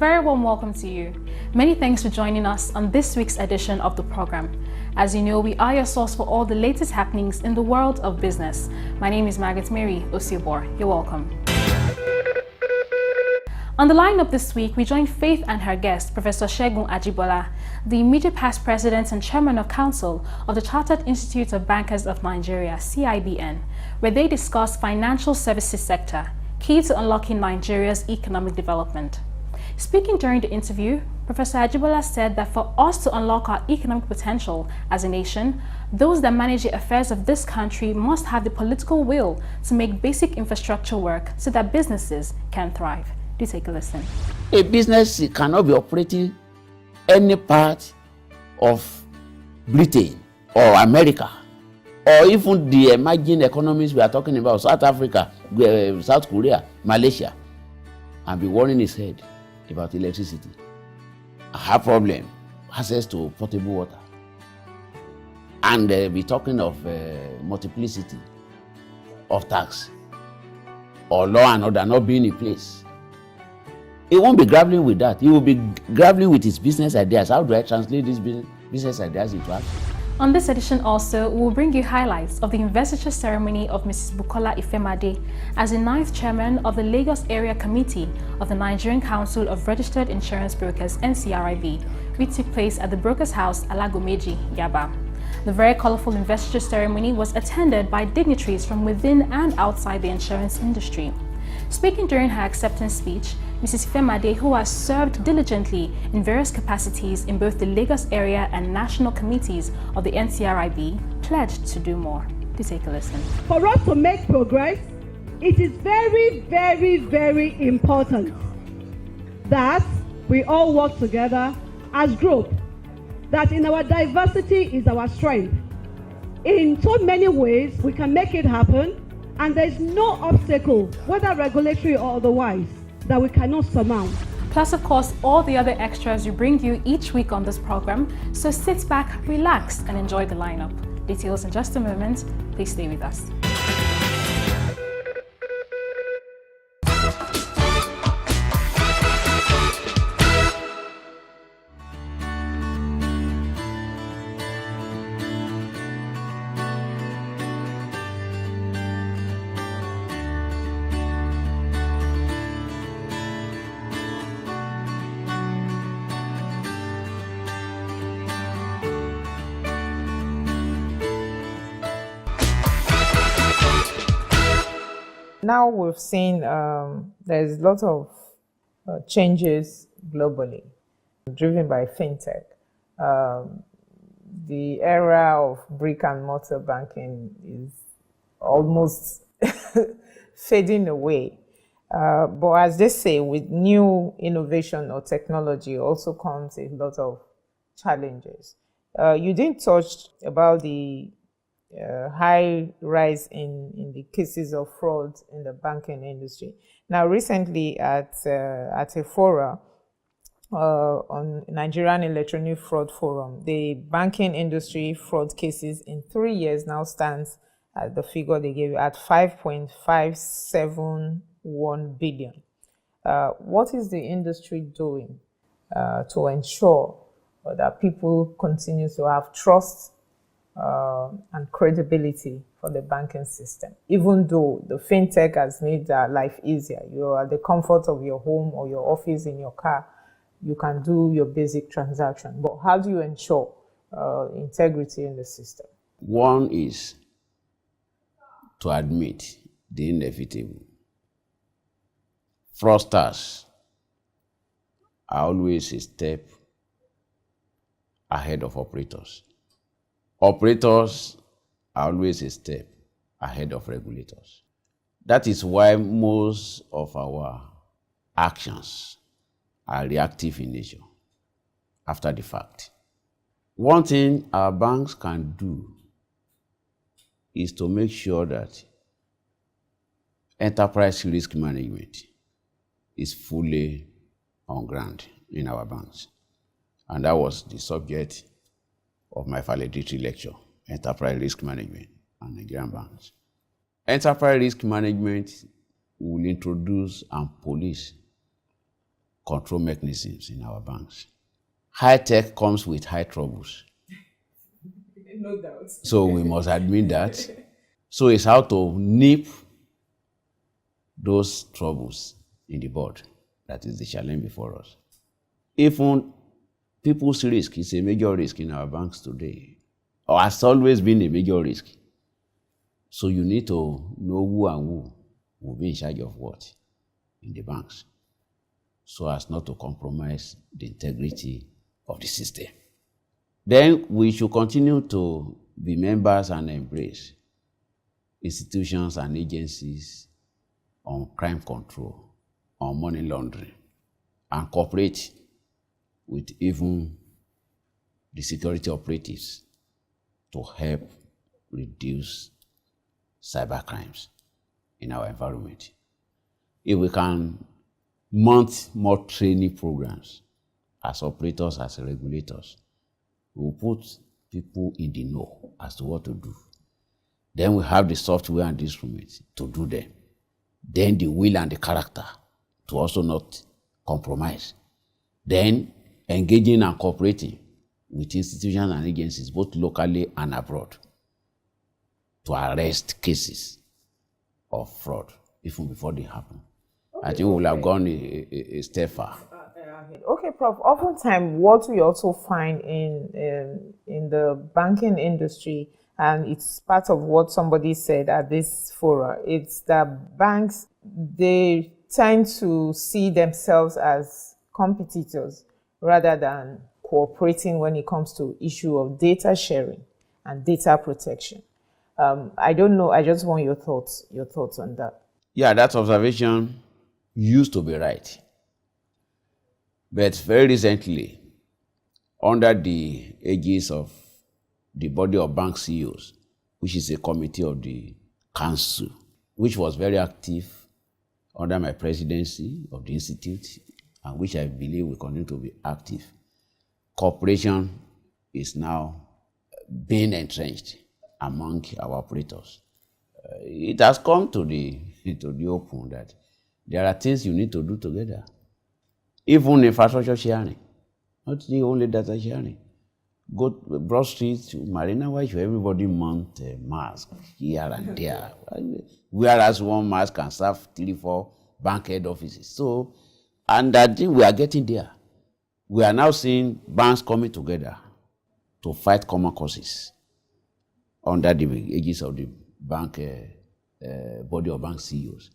very warm welcome to you. Many thanks for joining us on this week's edition of the program. As you know, we are your source for all the latest happenings in the world of business. My name is Margaret Mary Osiobor. You're welcome. On the lineup this week, we join Faith and her guest, Professor Segun Ajibola, the immediate past president and chairman of council of the Chartered Institute of Bankers of Nigeria, CIBN, where they discuss financial services sector, key to unlocking Nigeria's economic development. Speaking during the interview, Professor Ajibola said that for us to unlock our economic potential as a nation, those that manage the affairs of this country must have the political will to make basic infrastructure work so that businesses can thrive. Do take a listen. A business cannot be operating any part of Britain or America or even the emerging economies we are talking about, South Africa, South Korea, Malaysia, and be worrying his head about electricity. I have problem, access to potable water, and be talking of multiplicity of tax or law and order not being in place. He won't be grappling with that. He will be grappling with his business ideas. How do I translate these business ideas into action? On this edition also, we will bring you highlights of the investiture ceremony of Mrs. Bukola Ifemade as the 9th chairman of the Lagos Area Committee of the Nigerian Council of Registered Insurance Brokers, NCRIB, which took place at the Brokers House, Alagomeji, Yaba. The very colorful investiture ceremony was attended by dignitaries from within and outside the insurance industry. Speaking during her acceptance speech, Mrs. Ifemade, who has served diligently in various capacities in both the Lagos area and national committees of the NCRIB, pledged to do more. Do take a listen. For us to make progress, it is very, very, very important that we all work together as group, that in our diversity is our strength. In so many ways, we can make it happen, and there is no obstacle, whether regulatory or otherwise, that we cannot surmount. Plus, of course, all the other extras we bring you each week on this program, so sit back, relax, and enjoy the lineup. Details in just a moment. Please stay with us. Now we've seen there's a lot of changes globally driven by fintech. The era of brick and mortar banking is almost fading away. But as they say, with new innovation or technology also comes a lot of challenges. You didn't touch about the high rise in the cases of fraud in the banking industry. Now, recently at a forum on Nigerian Electronic Fraud Forum, the banking industry fraud cases in 3 years now stands at the figure they gave at 5.571 billion. What is the industry doing to ensure that people continue to have trust and credibility for the banking system, even though the fintech has made their life easier? You are at the comfort of your home or your office, in your car, you can do your basic transaction. But how do you ensure integrity in the system? One is to admit the inevitable. Fraudsters are always a step ahead of operators. Operators are always a step ahead of regulators. That is why most of our actions are reactive in nature, after the fact. One thing our banks can do is to make sure that enterprise risk management is fully on ground in our banks. And that was the subject of my valedictory lecture, Enterprise Risk Management and Nigerian Banks. Enterprise risk management will introduce and police control mechanisms in our banks. High tech comes with high troubles. No doubt. So we must admit that. So it's how to nip those troubles in the bud. That is the challenge before us. Even people's risk is a major risk in our banks today, or has always been a major risk. So you need to know who and who will be in charge of what in the banks, so as not to compromise the integrity of the system. Then we should continue to be members and embrace institutions and agencies on crime control, on money laundering, and cooperate with even the security operatives to help reduce cyber crimes in our environment. If we can mount more training programs as operators, as regulators, we will put people in the know as to what to do. Then we have the software and the instruments to do them. Then the will and the character to also not compromise. Then engaging and cooperating with institutions and agencies, both locally and abroad, to arrest cases of fraud even before they happen. Okay, I think we will have gone a step far. Okay, Prof. Oftentimes, what we also find in the banking industry, and it's part of what somebody said at this forum, it's that banks, they tend to see themselves as competitors rather than cooperating when it comes to issue of data sharing and data protection. I don't know. I just want your thoughts on that. Yeah, that observation used to be right. But very recently, under the aegis of the body of bank CEOs, which is a committee of the council, which was very active under my presidency of the institute, and which I believe will continue to be active, cooperation is now being entrenched among our operators. It has come to the open that there are things you need to do together. Even infrastructure sharing, not the only data sharing. Go Broad Street to Marina, why should everybody mount a mask here and there? Whereas one mask can serve 3-4 bank head offices. So, and I think we are getting there. We are now seeing banks coming together to fight common causes under the aegis of the bank body of bank CEOs.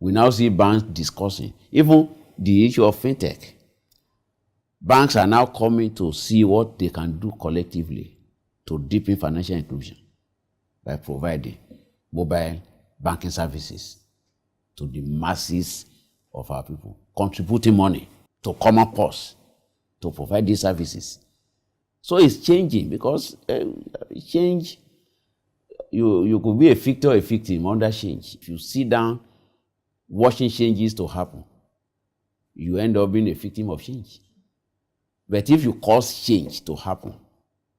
We now see banks discussing even the issue of fintech. Banks are now coming to see what they can do collectively to deepen financial inclusion by providing mobile banking services to the masses of our people, contributing money to common cause to provide these services. So it's changing because change, you could be a victor or a victim under change. If you sit down watching changes to happen, you end up being a victim of change. But if you cause change to happen,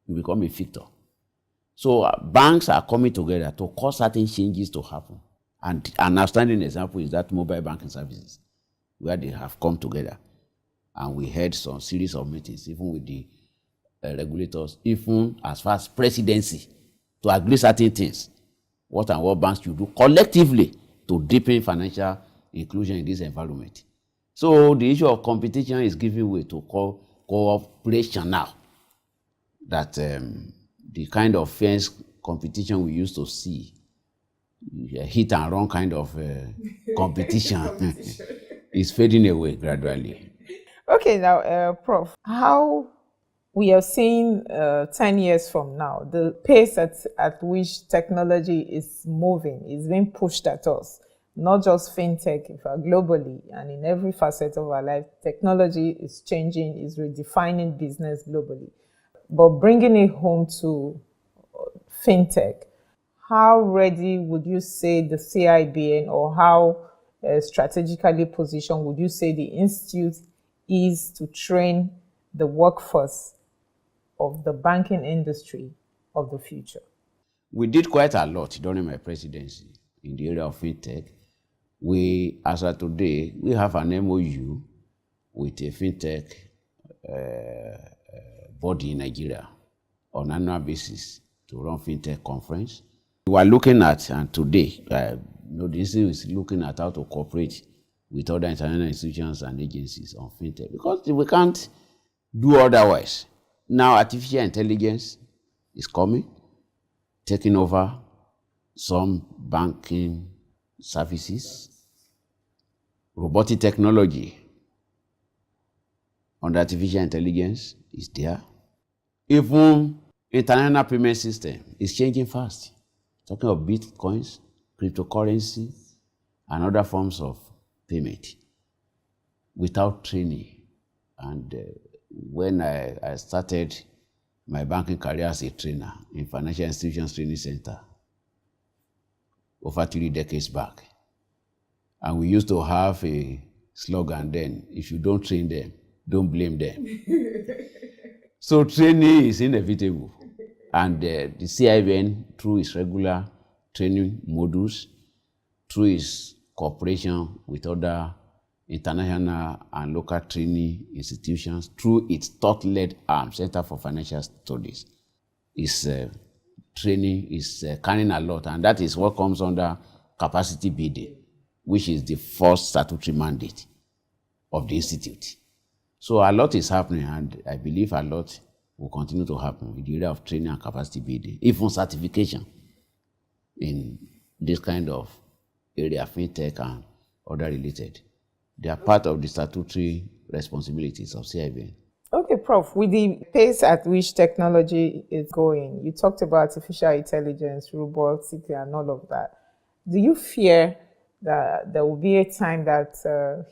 you become a victor. So banks are coming together to cause certain changes to happen. And an outstanding example is that mobile banking services, where they have come together. And we had some series of meetings, even with the regulators, even as far as presidency, to agree certain things. What and what banks should do collectively to deepen financial inclusion in this environment. So the issue of competition is giving way to cooperation now. That the kind of fierce competition we used to see, hit and run kind of competition, is fading away gradually. Okay, now, Prof, how we are seeing 10 years from now, the pace at which technology is moving is being pushed at us. Not just fintech, in fact, globally and in every facet of our life, technology is changing, is redefining business globally. But bringing it home to fintech, how ready would you say the CIBN, or how strategically positioned would you say the institute is to train the workforce of the banking industry of the future? We did quite a lot during my presidency in the area of fintech. We, as of today, we have an MOU with a fintech body in Nigeria on an annual basis to run fintech conference. We are looking at, and today, the institute is looking at how to cooperate with other international institutions and agencies on fintech, because we can't do otherwise. Now artificial intelligence is coming, taking over some banking services. Robotic technology on artificial intelligence is there. Even international payment system is changing fast. Talking of bitcoins, cryptocurrency, and other forms of payment without training. And when I started my banking career as a trainer in Financial Institutions Training Center over 3 decades back, and we used to have a slogan then: if you don't train them, don't blame them. So training is inevitable. And the CIBN, through its regular training modules, through its cooperation with other international and local training institutions, through its thought-led arm, Center for Financial Studies, is training is carrying a lot, and that is what comes under capacity building, which is the first statutory mandate of the institute. So a lot is happening, and I believe a lot will continue to happen in the area of training and capacity building, even certification in this kind of area, fintech and other related. They are part of the statutory responsibilities of CIBN. Okay, Prof, with the pace at which technology is going, you talked about artificial intelligence, robotics, and all of that. Do you fear that there will be a time that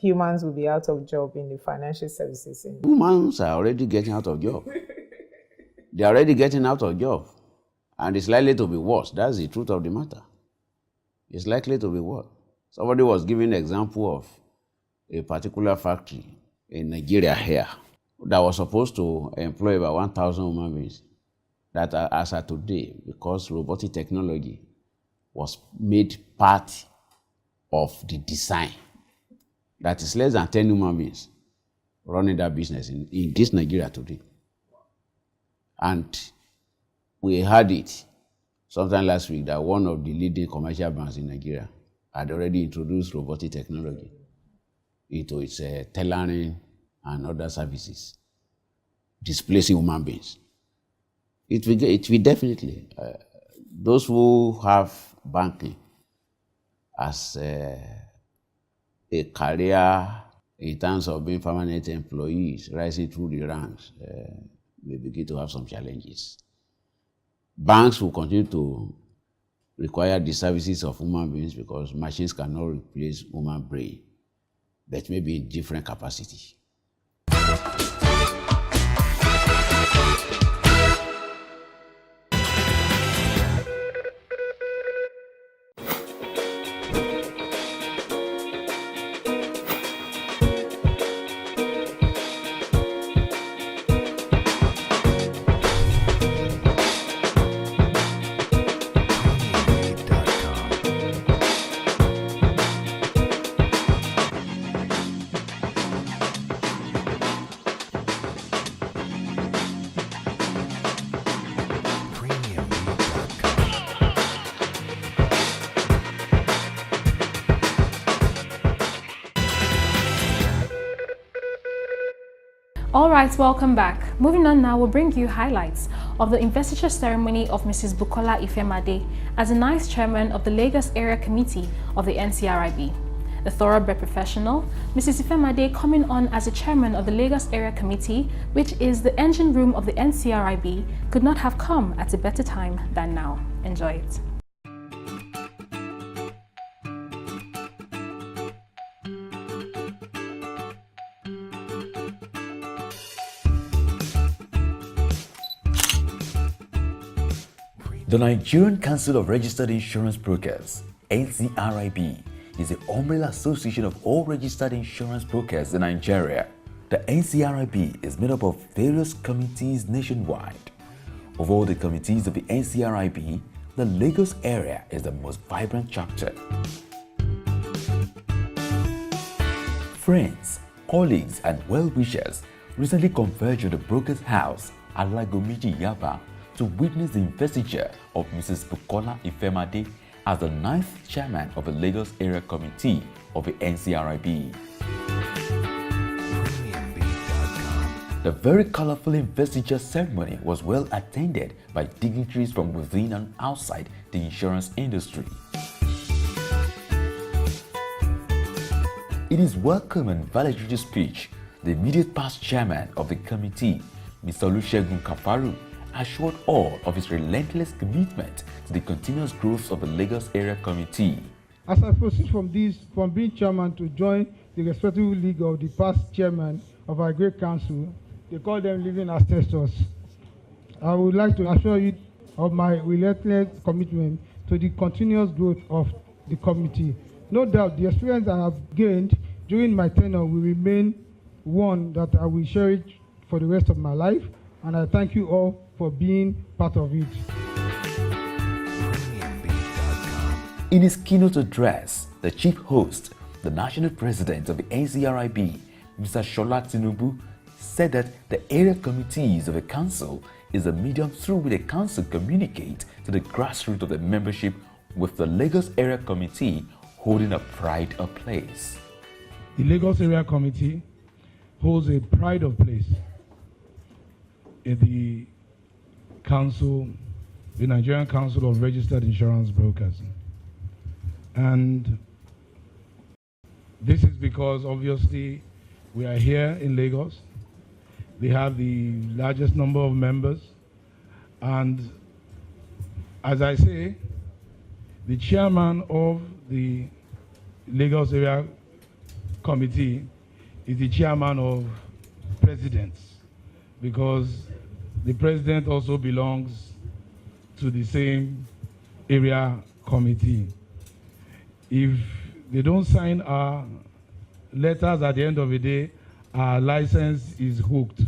humans will be out of job in the financial services industry? Humans are already getting out of job. They are already getting out of job. And it's likely to be worse. That's the truth of the matter. It's likely to be worse. Somebody was giving an example of a particular factory in Nigeria here that was supposed to employ about 1,000 human beings, that as of today, because robotic technology was made part of the design, that is less than 10 human beings running that business in this Nigeria today. And we heard it sometime last week that one of the leading commercial banks in Nigeria had already introduced robotic technology into its tailoring and other services, displacing human beings. It will definitely. Those who have banking as a career in terms of being permanent employees, rising through the ranks, may begin to have some challenges. Banks will continue to require the services of human beings because machines cannot replace human brain, but maybe in different capacity. All right, welcome back. Moving on now, we'll bring you highlights of the investiture ceremony of Mrs. Bukola Ifemade as the ninth chairman of the Lagos Area Committee of the NCRIB. The thoroughbred professional, Mrs. Ifemade coming on as the chairman of the Lagos Area Committee, which is the engine room of the NCRIB, could not have come at a better time than now. Enjoy it. The Nigerian Council of Registered Insurance Brokers, NCRIB, is the umbrella association of all registered insurance brokers in Nigeria. The NCRIB is made up of various committees nationwide. Of all the committees of the NCRIB, the Lagos area is the most vibrant chapter. Friends, colleagues and well-wishers recently converged at the Brokers' House at Lagomiji, Yaba to witness the investiture of Mrs. Bukola Ifemade as the 9th chairman of the Lagos Area Committee of the NCRIB. The very colorful investiture ceremony was well attended by dignitaries from within and outside the insurance industry. In his welcome and valedictory speech, the immediate past chairman of the committee, Mr. Olusegun Kafaru, assured all of his relentless commitment to the continuous growth of the Lagos Area Committee. As I proceed from being chairman to join the respective league of the past chairman of our great council, they call them living ancestors, I would like to assure you of my relentless commitment to the continuous growth of the committee. No doubt the experience I have gained during my tenure will remain one that I will cherish for the rest of my life, and I thank you all for being part of it. In his keynote address, the chief host, the national president of the NCRIB, Mr. Shola Tinubu, said that the area committees of the council is a medium through which the council communicate to the grassroots of the membership, with the Lagos Area Committee holding a pride of place. The Lagos Area Committee holds a pride of place in the council, the Nigerian Council of Registered Insurance Brokers. And this is because obviously we are here in Lagos. They have the largest number of members, and as I say, the chairman of the Lagos Area Committee is the chairman of presidents, because the president also belongs to the same area committee. If they don't sign our letters at the end of the day, our license is hooked.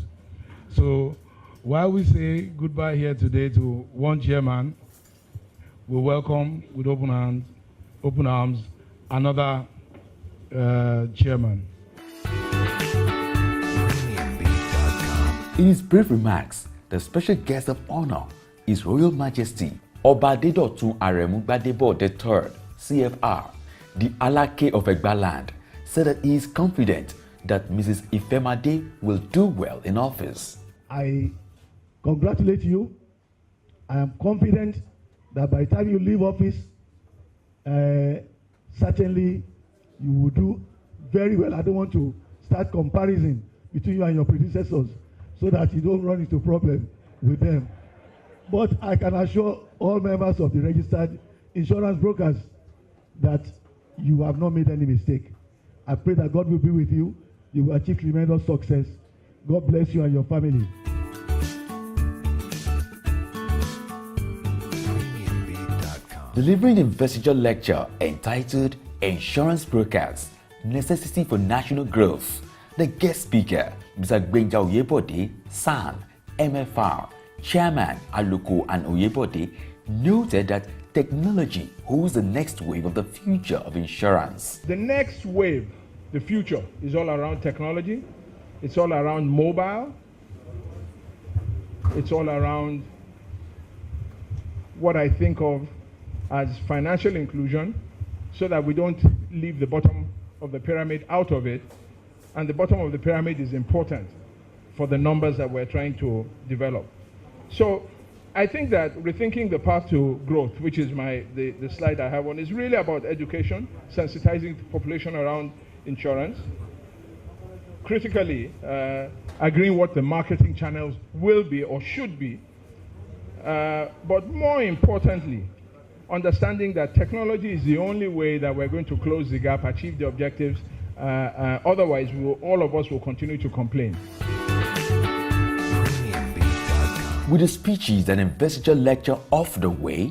So while we say goodbye here today to one chairman, we welcome with open arms, another chairman. In his brief remarks, the special guest of honor, His Royal Majesty Oba Adedotun Aremu Gbadebo III, CFR, the Alake of Egbaland, said that he is confident that Mrs. Ifemade will do well in office. I congratulate you. I am confident that by the time you leave office, certainly you will do very well. I don't want to start comparison between you and your predecessors so that you don't run into problem with them. But I can assure all members of the registered insurance brokers that you have not made any mistake. I pray that God will be with you. You will achieve tremendous success. God bless you and your family. Delivering the investiture lecture entitled Insurance Brokers, Necessity for National Growth, the guest speaker, Mr. Gbenja Oyebode, SAN, MFR, Chairman Aluko and Oyebode, noted that technology holds the next wave of the future of insurance. The next wave, the future, is all around technology. It's all around mobile. It's all around what I think of as financial inclusion, so that we don't leave the bottom of the pyramid out of it. And the bottom of the pyramid is important for the numbers that we're trying to develop. So I think that rethinking the path to growth, which is the slide I have on, is really about education, sensitizing the population around insurance, critically agreeing what the marketing channels will be or should be, but more importantly, understanding that technology is the only way that we're going to close the gap, achieve the objectives. Otherwise, all of us will continue to complain. With the speeches and investiture lecture off the way,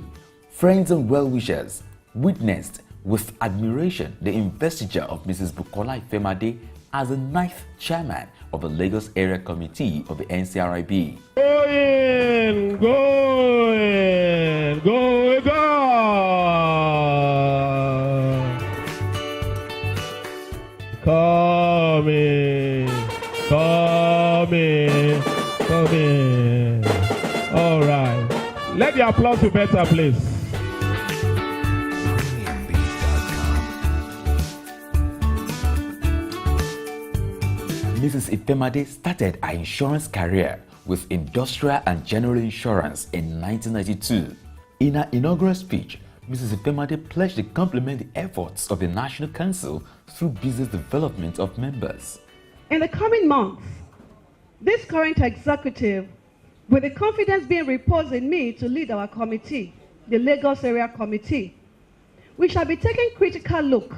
friends and well-wishers witnessed with admiration the investiture of Mrs. Bukola Ifemade as the 9th chairman of the Lagos Area Committee of the NCRIB. Go! Coming. Come in. Come in. All right. Let the applause be better, please. Mrs. Ifemade started her insurance career with Industrial and General Insurance in 1992. In her inaugural speech, Mrs. Ifemade pledged to complement the efforts of the National Council through business development of members. In the coming months, this current executive, with the confidence being reposed in me to lead our committee, the Lagos Area Committee, we shall be taking critical look,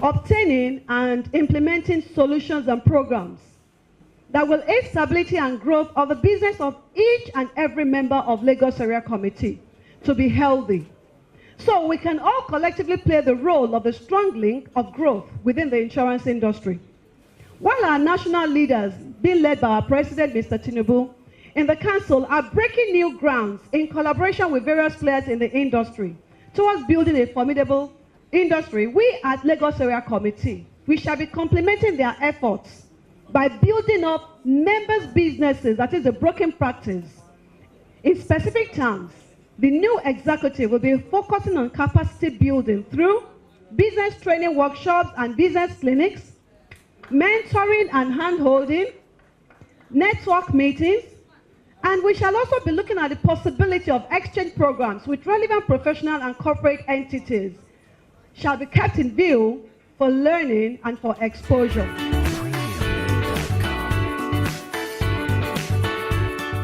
obtaining and implementing solutions and programs that will aid stability and growth of the business of each and every member of Lagos Area Committee to be healthy, so we can all collectively play the role of the strong link of growth within the insurance industry. While our national leaders, being led by our President, Mr. Tinubu, in the Council are breaking new grounds in collaboration with various players in the industry towards building a formidable industry, we at Lagos Area Committee, we shall be complementing their efforts by building up members' businesses, that is a broken practice. In specific terms, the new executive will be focusing on capacity building through business training workshops and business clinics, mentoring and hand-holding, network meetings, and we shall also be looking at the possibility of exchange programs with relevant professional and corporate entities shall be kept in view for learning and for exposure.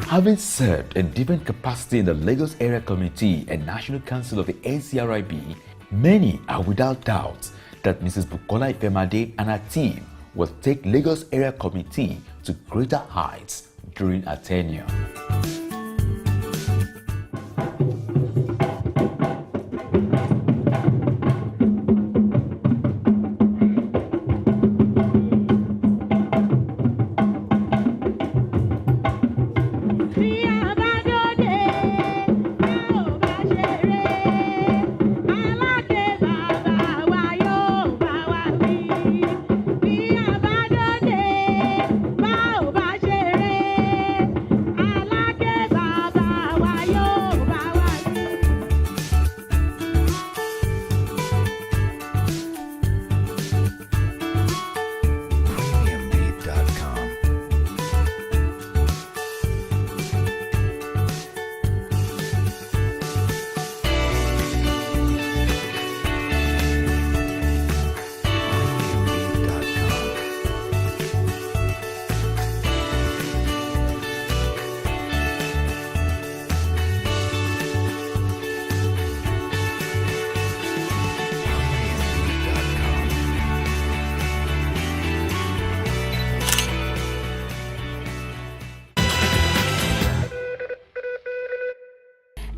Having served in different capacity in the Lagos Area Committee and National Council of the NCRIB, many are without doubt that Mrs. Bukola Ifemade and her team will take Lagos Area Committee to greater heights during her tenure.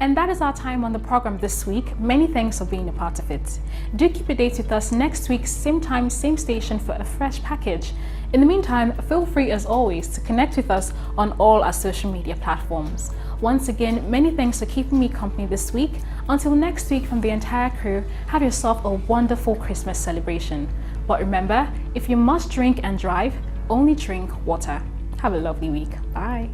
And that is our time on the program this week. Many thanks for being a part of it. Do keep a date with us next week, same time, same station for a fresh package. In the meantime, feel free as always to connect with us on all our social media platforms. Once again, many thanks for keeping me company this week. Until next week, from the entire crew, have yourself a wonderful Christmas celebration. But remember, if you must drink and drive, only drink water. Have a lovely week. Bye.